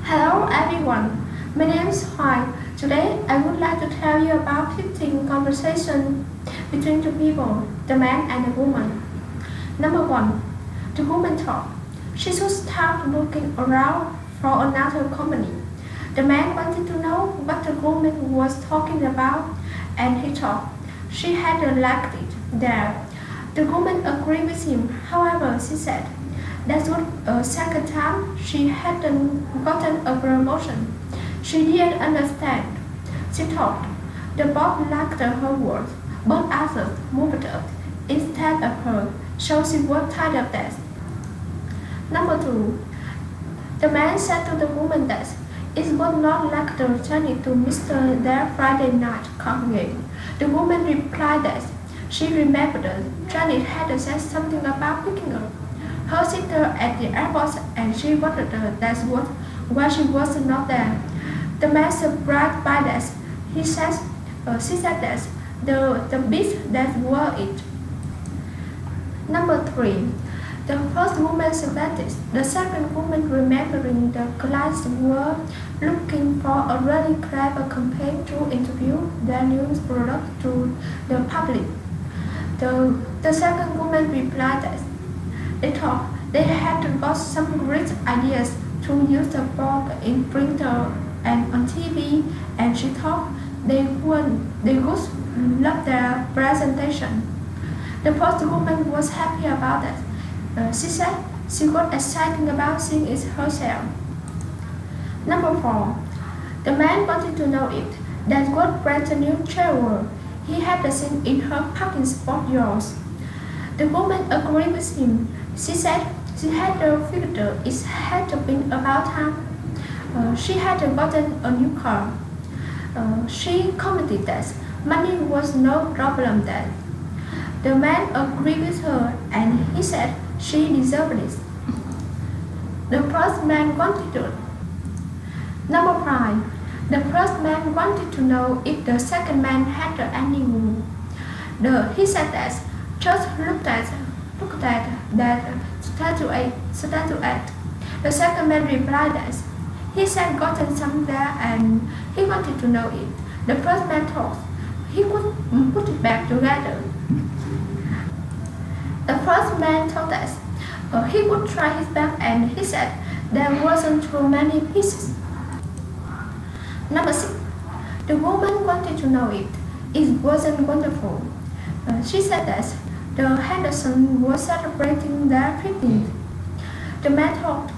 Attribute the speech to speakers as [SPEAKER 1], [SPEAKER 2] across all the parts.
[SPEAKER 1] Hello everyone, my name is Hoai. Today I would like to tell you about 15 conversations between two people, the man and the woman. Number 1. The woman talked. She should start looking around for another company. The man wanted to know what the woman was talking about and he thought she had liked it there. The woman agreed with him, however, she said, that was a second time she hadn't gotten a promotion. She didn't understand. She thought the boss liked her words, but others moved up instead of her, so she was tired of that. Number 2. The man said to the woman that it was not like the journey to Mr. their Friday night card game. The woman replied that she remembered Janet had said something about picking up her sister at the airport and she wondered that was why she was not there. The man surprised by that. She said that the beast that were it. Number 3. The first woman suggested the second woman remembering the clients were looking for a really clever campaign to introduce their new product to the public. The second woman replied that they thought they had got some great ideas to use the board in printer and on TV, and she thought they would love their presentation. The first woman was happy about that. She said she was excited about seeing it herself. Number 4. The man wanted to know if that was brand new travel he had seen in her parking spot yours. The woman agreed with him. She said she had figured it had been about time. She had gotten a new car. She commented that money was no problem then. The man agreed with her and he said she deserved it. The first man wanted to. Number 5. The first man wanted to know if the second man had any wound. He said that just looked at that statuette. The second man replied that he had gotten some there and he wanted to know it. The first man thought he could put it back together. The first man told us he would try his best and he said there wasn't too many pieces. Number 6. The woman wanted to know if it wasn't wonderful. She said that the Henderson was celebrating their 15th. The man thought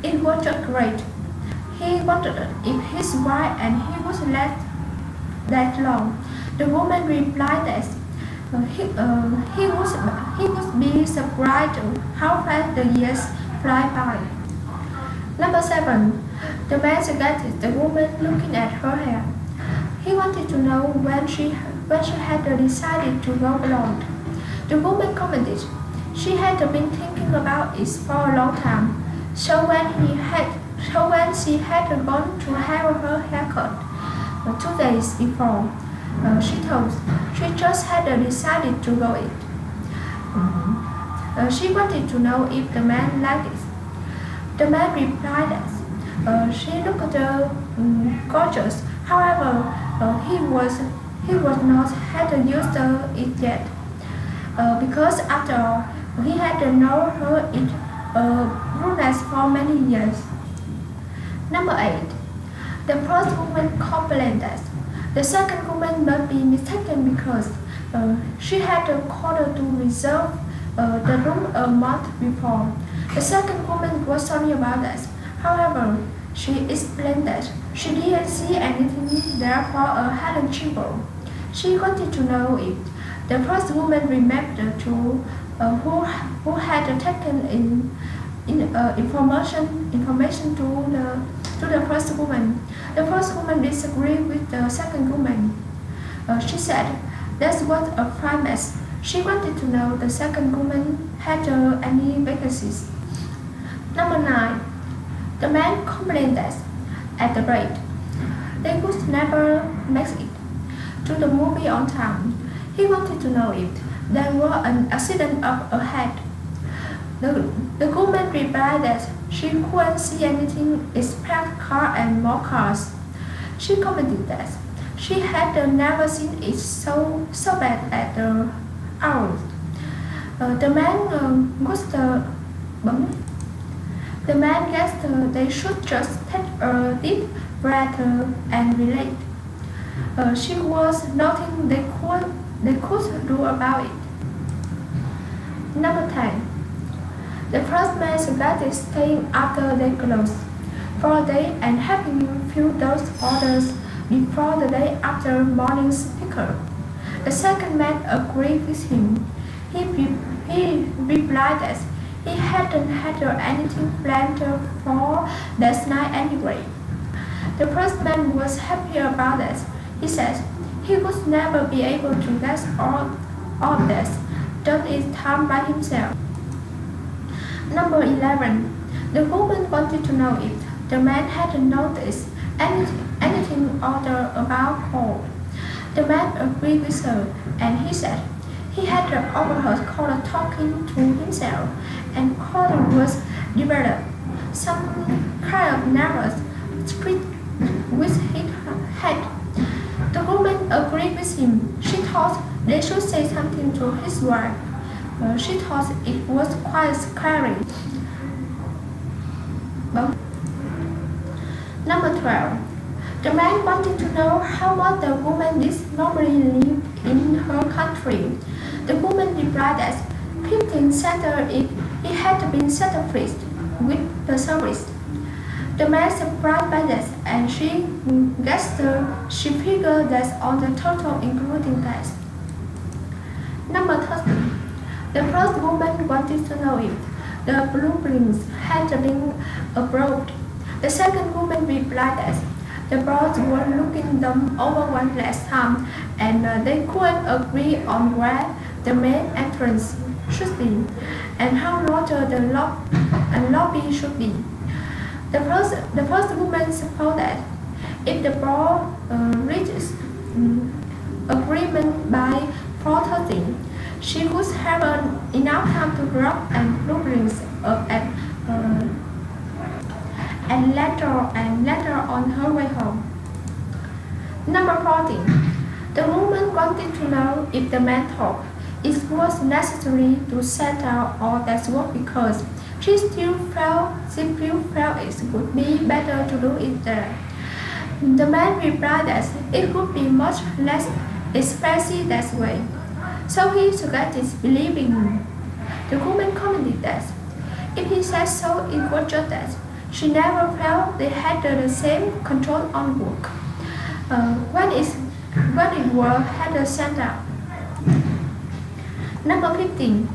[SPEAKER 1] it was just great. He wondered if his wife and he would last that long. The woman replied that he would be surprised how fast the years fly by. Number 7. The man suggested the woman looking at her hair. He wanted to know when she had decided to go blonde. The woman commented she had been thinking about it for a long time. So when she had gone to have her haircut 2 days before, she told she just had decided to go it. She wanted to know if the man liked it. The man replied that she looked gorgeous. However, he was not had used it yet because after all, he had known her in brunette for many years. Number 8. The first woman complained that the second woman must be mistaken because she had called to reserve the room a month before. The second woman was sorry about that. However, she explained that she didn't see anything there for a Helen Chimble. She wanted to know if the first woman remembered who had taken information to the first woman. The first woman disagreed with the second woman. She said that was a fine mess. She wanted to know the second woman had any vacancies. Number 9. The man complained that at the rate they would never make it to the movie on time. He wanted to know if there were an accident up ahead. The woman replied that she couldn't see anything except car and more cars. She commented that she had never seen it so bad at the hours. The man the man guessed they should just take a deep breath and relate. She was nothing they could do about it. Number 10. The first man suggested staying after they closed for a day and helping fill those orders before the day after morning speaker. The second man agreed with him. He replied that he hadn't had anything planned for that night anyway. The first man was happy about that. He said he would never be able to get all this done in time by himself. Number 11. The woman wanted to know if the man had noticed anything odd about Paul. The man agreed with her, and he said he had overheard Caller talking to himself, and Caller was developed some kind of nervous spirit with his head. The woman agreed with him. She thought they should say something to his wife. She thought it was quite scary. Number 12. The man wanted to know how much the woman did normally live in her country. The woman replied that 15 cents if he had been satisfied with the service. The man surprised by that, and she guessed she figured that on the total including tax. Number 13. The first woman wanted to know if the blueprints had been approved. The second woman replied that the boss were looking them over one last time, and they couldn't agree on where the main entrance should be and how large the lobby should be. The first woman supposed that if the board reaches agreement by 4:30, she would have enough time to drop and blueprints up and later on her way home. Number 14. The woman wanted to know if the man thought it was necessary to set out all that work because she still felt it would be better to do it there. The man replied that it would be much less expensive that way. So he suggested believing him. The woman commented that if he said so, it was just that she never felt they had the same control on work when it was had sent out. Number 15.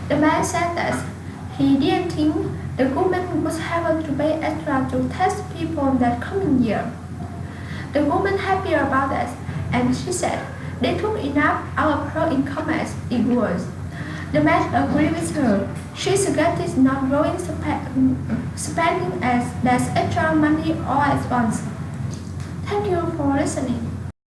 [SPEAKER 1] The man said that he didn't think the woman would have to pay extra to test people that coming year. The woman happy about that, and she said they took enough out of her income as it was. The man agreed with her. She suggested not going spending as less extra money all at once. Thank you for listening.